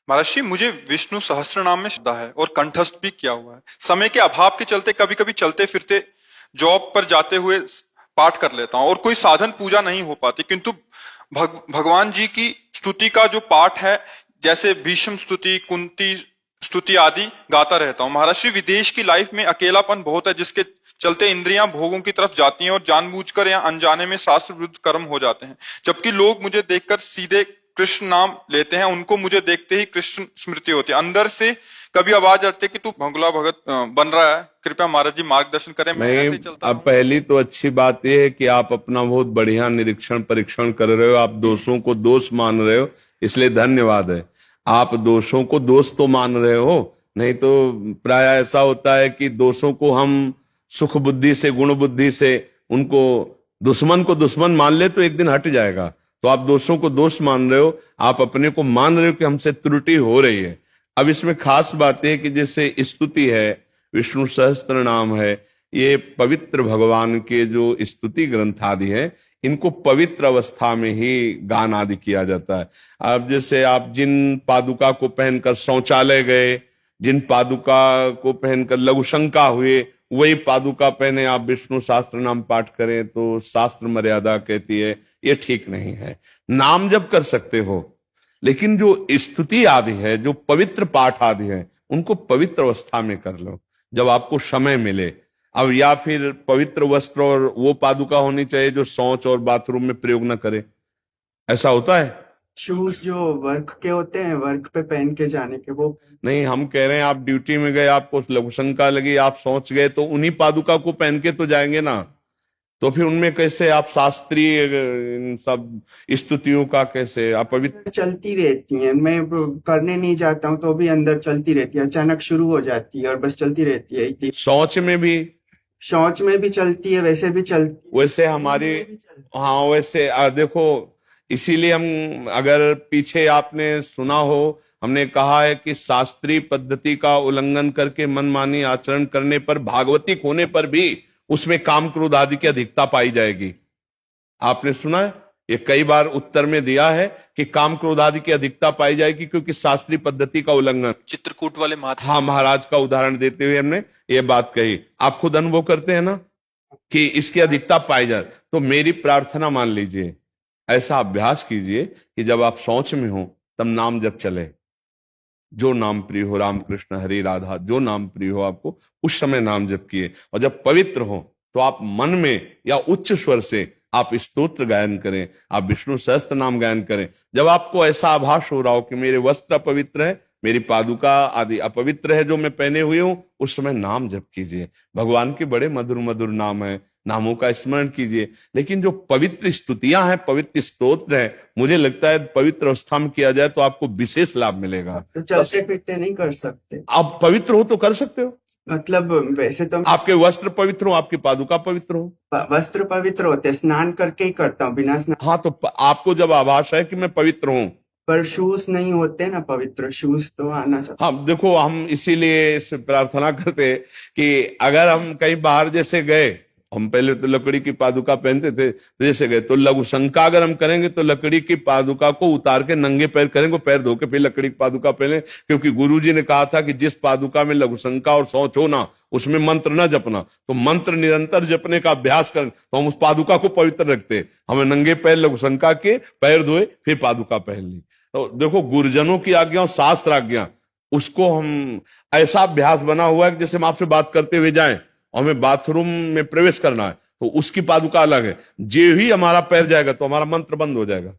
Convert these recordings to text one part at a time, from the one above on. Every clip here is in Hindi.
महर्षि, मुझे विष्णु सहस्त्रनाम में श्रद्धा है और कंठस्थ भी किया हुआ है। समय के अभाव के चलते कभी कभी चलते फिरते जॉब पर जाते हुए पाठ कर लेता हूँ और कोई साधन पूजा नहीं हो पाती, किंतु भगवान जी की स्तुति का जो पाठ है, जैसे भीष्म स्तुति, कुंती स्तुति आदि गाता रहता हूँ। महर्षि, विदेश की लाइफ में अकेलापन बहुत है, जिसके चलते इंद्रियां भोगों की तरफ जाती हैं और जानबूझकर या अनजाने में शास्त्र विरुद्ध कर्म हो जाते हैं। जबकि लोग मुझे देखकर सीधे कृष्ण नाम लेते हैं, उनको मुझे देखते ही कृष्ण स्मृति होती है। अंदर से कभी आवाज आती है कि तू भंगुला भगत बन रहा है, कृपया महाराज जी मार्गदर्शन करें। मैं ऐसे ही चलता अब पहली तो अच्छी बात यह है कि आप अपना बहुत बढ़िया निरीक्षण परीक्षण कर रहे हो, आप दोषों को दोष मान रहे हो, इसलिए धन्यवाद है। आप दोषों को दोष तो मान रहे हो, नहीं तो प्राय ऐसा होता है कि दोषों को हम सुख बुद्धि से, गुण बुद्धि से, उनको दुश्मन को दुश्मन मान ले तो एक दिन हट जाएगा। तो आप दोषों को दोष मान रहे हो, आप अपने को मान रहे हो कि हमसे त्रुटि हो रही है। अब इसमें खास बात है कि जैसे स्तुति है, विष्णु सहस्त्र नाम है, ये पवित्र भगवान के जो स्तुति ग्रंथ आदि है, इनको पवित्र अवस्था में ही गान आदि किया जाता है। अब जैसे आप जिन पादुका को पहनकर शौचालय गए, जिन पादुका को पहनकर लघुशंका हुए, वही पादुका पहने आप विष्णु शास्त्र नाम पाठ करें तो शास्त्र मर्यादा कहती है ये ठीक नहीं है। नाम जप कर सकते हो, लेकिन जो स्तुति आदि है, जो पवित्र पाठ आदि है, उनको पवित्र अवस्था में कर लो जब आपको समय मिले। अब या फिर पवित्र वस्त्र और वो पादुका होनी चाहिए जो शौच और बाथरूम में प्रयोग न करे, ऐसा होता है। शूज जो वर्क के होते हैं, वर्क पे पहन के जाने के, वो नहीं, हम कह रहे हैं आप ड्यूटी में गए, आपको लघुशंका लगी, आप सोच गए, तो उन्हीं पादुका को पहन के तो जाएंगे ना। तो फिर उनमें कैसे आप शास्त्रीय इन सब स्तुतियों का कैसे आप पवित्र चलती रहती हैं। मैं करने नहीं जाता हूँ तो भी अंदर चलती रहती है, अचानक शुरू हो जाती है और बस चलती रहती है। शौच में भी, शौच में भी चलती है, वैसे भी चलती, वैसे हमारी, हाँ वैसे देखो, इसीलिए हम, अगर पीछे आपने सुना हो, हमने कहा है कि शास्त्रीय पद्धति का उल्लंघन करके मनमानी आचरण करने पर, भागवतिक होने पर भी उसमें काम क्रोध आदि की अधिकता पाई जाएगी। आपने सुना है, ये कई बार उत्तर में दिया है कि काम क्रोध आदि की अधिकता पाई जाएगी क्योंकि शास्त्रीय पद्धति का उल्लंघन। चित्रकूट वाले हाँ, महाराज का उदाहरण देते हुए हमने ये बात कही। आप खुद अनुभव करते हैं ना कि इसकी अधिकता पाई जाए। तो मेरी प्रार्थना मान लीजिए, ऐसा अभ्यास कीजिए कि जब आप शौच में हो तब नाम जब चले, जो नाम प्रिय हो, राम कृष्ण हरि राधा, जो नाम प्रिय हो आपको, उस समय नाम जप किए। और जब पवित्र हो तो आप मन में या उच्च स्वर से आप स्तोत्र गायन करें, आप विष्णु सहस्त्र नाम गायन करें। जब आपको ऐसा आभास हो रहा हो कि मेरे वस्त्र अपवित्र है, मेरी पादुका आदि अपवित्र है जो मैं पहने हुए हूं, उस समय नाम जप कीजिए। भगवान के बड़े मधुर मधुर नाम है, नामों का स्मरण कीजिए। लेकिन जो पवित्र स्तुतियां हैं, पवित्र स्तोत्र हैं, मुझे लगता है पवित्र अवस्था में किया जाए तो आपको विशेष लाभ मिलेगा। तो चलते फिरते नहीं कर सकते? आप पवित्र हो तो कर सकते हो, मतलब वैसे तो आपके वस्त्र पवित्र हो, आपकी पादुका पवित्र हो। वस्त्र पवित्र होते, स्नान करके ही करता हूँ, बिना स्नान। हाँ, तो आपको जब आभास है कि मैं पवित्र हूं, पर शूज नहीं होते ना पवित्र, शूज तो आना चाहिए। हाँ देखो, हम इसीलिए इस प्रार्थना करते कि अगर हम कहीं बाहर जैसे गए, हम पहले तो लकड़ी की पादुका पहनते थे, तो जैसे गए तो लघुशंका अगर हम करेंगे तो लकड़ी की पादुका को उतार के नंगे पैर करेंगे, पैर धो के फिर लकड़ी की पादुका पहने। क्योंकि गुरुजी ने कहा था कि जिस पादुका में लघुशंका और शौच हो ना, उसमें मंत्र न जपना। तो मंत्र निरंतर जपने का अभ्यास करें तो हम उस पादुका को पवित्र रखते। हमें नंगे पैर लघुशंका के, पैर धोए, फिर पादुका पहन ली। तो देखो, गुरुजनों की आज्ञा और शास्त्र आज्ञा, उसको हम ऐसा अभ्यास बना हुआ है कि जैसे हम आपसे बात करते हुए जाएं और हमें बाथरूम में प्रवेश करना है तो उसकी पादुका अलग है, जो ही हमारा पैर जाएगा तो हमारा मंत्र बंद हो जाएगा।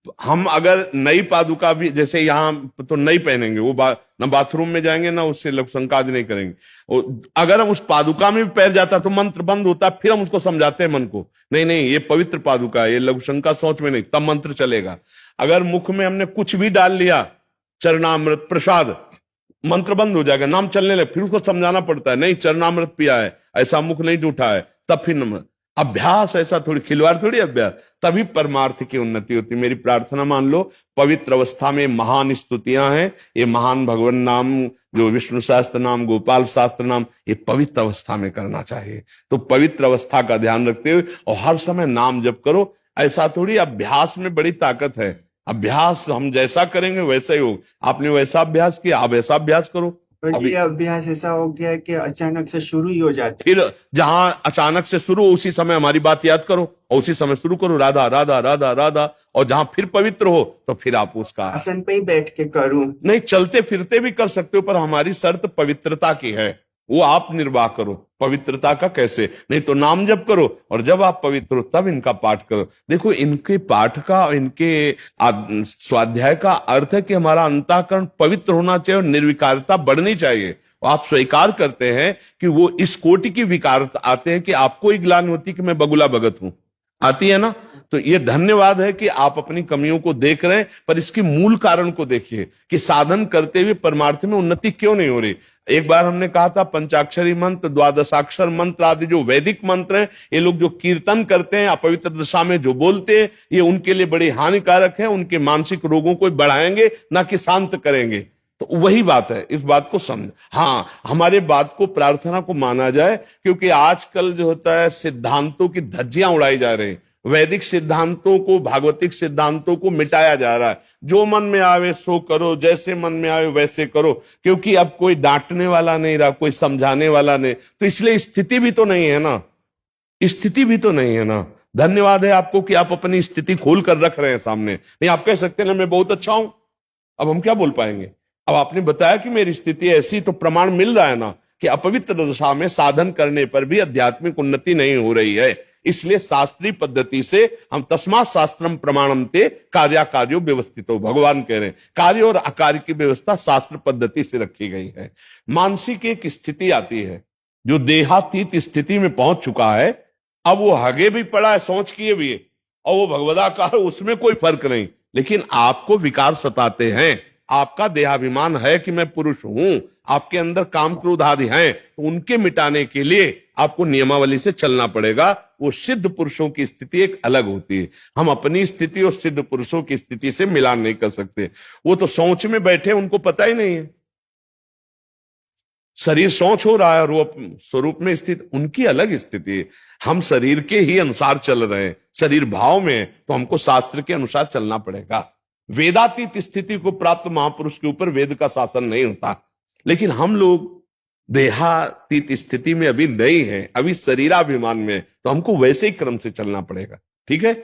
तो हम अगर नई पादुका भी, जैसे यहां तो नई पहनेंगे, वो ना बाथरूम में जाएंगे ना उससे लघुशंका आदि नहीं करेंगे। और अगर हम उस पादुका में भी पैर जाता तो मंत्र बंद होता, फिर हम उसको समझाते हैं मन को, नहीं नहीं ये पवित्र पादुका है, ये लघुशंका सोच में नहीं, तब मंत्र चलेगा। अगर मुख में हमने कुछ भी डाल लिया, चरणामृत प्रसाद, मंत्र बंद हो जाएगा, नाम चलने लगे, फिर उसको समझाना पड़ता है, नहीं चरणामृत पिया है, ऐसा मुख नहीं जूठा है, तब फिर अभ्यास, ऐसा थोड़ी खिलवाड़ थोड़ी अभ्यास, तभी परमार्थ की उन्नति होती। मेरी प्रार्थना मान लो, पवित्र अवस्था में महान स्तुतियां हैं, ये महान भगवान नाम, जो विष्णु शास्त्र नाम, गोपाल शास्त्र नाम, ये पवित्र अवस्था में करना चाहिए। तो पवित्र अवस्था का ध्यान रखते हुए और हर समय नाम जप करो। ऐसा थोड़ी, अभ्यास में बड़ी ताकत है। अभ्यास हम जैसा करेंगे वैसा ही होगा। आपने वैसा अभ्यास किया, आप ऐसा अभ्यास करो। पर अभी ये अभ्यास ऐसा हो गया है कि अचानक से शुरू ही हो जाता फिर जहां अचानक से शुरू, उसी समय हमारी बात याद करो और उसी समय शुरू करो, राधा राधा राधा राधा। और जहां फिर पवित्र हो तो फिर आप उसका है। आसन पे ही बैठ के करूं। नहीं, चलते फिरते भी कर सकते हो, पर हमारी शर्त पवित्रता की है, वो आप निर्वाह करो। पवित्रता का कैसे? नहीं तो नाम जप करो, और जब आप पवित्र हो तब इनका पाठ करो। देखो, इनके पाठ का, इनके स्वाध्याय का अर्थ है कि हमारा अंतःकरण पवित्र होना चाहिए और निर्विकारता बढ़नी चाहिए। आप स्वीकार करते हैं कि वो इस कोटि की विकारता आते हैं कि आपको ही ग्लानि होती कि मैं बगुला भगत हूं, आती है ना। तो ये धन्यवाद है कि आप अपनी कमियों को देख रहे हैं, पर इसके मूल कारण को देखिए कि साधन करते हुए परमार्थ में उन्नति क्यों नहीं हो रही। एक बार हमने कहा था पंचाक्षरी मंत्र, द्वादशाक्षर मंत्र आदि जो वैदिक मंत्र हैं, ये लोग जो कीर्तन करते हैं अपवित्र दशा में जो बोलते हैं, ये उनके लिए बड़ी हानिकारक है, उनके मानसिक रोगों को बढ़ाएंगे ना कि शांत करेंगे। तो वही बात है, इस बात को समझ। हाँ, हमारे बात को, प्रार्थना को माना जाए, क्योंकि आजकल जो होता है सिद्धांतों की धज्जियां उड़ाई जा रही, वैदिक सिद्धांतों को, भागवतिक सिद्धांतों को मिटाया जा रहा है। जो मन में आवे सो करो, जैसे मन में आवे वैसे करो, क्योंकि अब कोई डांटने वाला नहीं रहा, कोई समझाने वाला नहीं, तो इसलिए स्थिति भी तो नहीं है ना, स्थिति भी तो नहीं है ना। धन्यवाद है आपको कि आप अपनी स्थिति खोल कर रख रहे हैं सामने। नहीं, आप कह सकते हैं ना मैं बहुत अच्छा हूं, अब हम क्या बोल पाएंगे। अब आपने बताया कि मेरी स्थिति ऐसी, तो प्रमाण मिल रहा है ना कि अपवित्र दशा में साधन करने पर भी आध्यात्मिक उन्नति नहीं हो रही है। इसलिए शास्त्रीय पद्धति से हम तस्मात् शास्त्रम प्रमाणम ते कार्याकार्यो व्यवस्थितो, भगवान कह रहे हैं कार्य और अकार्य की व्यवस्था शास्त्र पद्धति से रखी गई है। मानसिक एक स्थिति आती है जो देहातीत स्थिति में पहुंच चुका है, अब वो हगे भी पड़ा है, सोच किए भी है, और वो भगवदाकार, उसमें कोई फर्क नहीं। लेकिन आपको विकार सताते हैं, आपका देहाभिमान है कि मैं पुरुष हूं, आपके अंदर काम क्रोध आदि हैं, तो उनके मिटाने के लिए आपको नियमावली से चलना पड़ेगा। वो सिद्ध पुरुषों की स्थिति एक अलग होती है, हम अपनी स्थिति और सिद्ध पुरुषों की स्थिति से मिलान नहीं कर सकते। वो तो सोच में बैठे, उनको पता ही नहीं है, शरीर सोच हो रहा है और वो स्वरूप में स्थित, उनकी अलग स्थिति है। हम शरीर के ही अनुसार चल रहे हैं, शरीर भाव में है, तो हमको शास्त्र के अनुसार चलना पड़ेगा। वेदातीत स्थिति को प्राप्त महापुरुष के ऊपर वेद का शासन नहीं होता, लेकिन हम लोग देहातीत स्थिति में अभी नहीं है, अभी शरीराभिमान में, तो हमको वैसे ही क्रम से चलना पड़ेगा। ठीक है।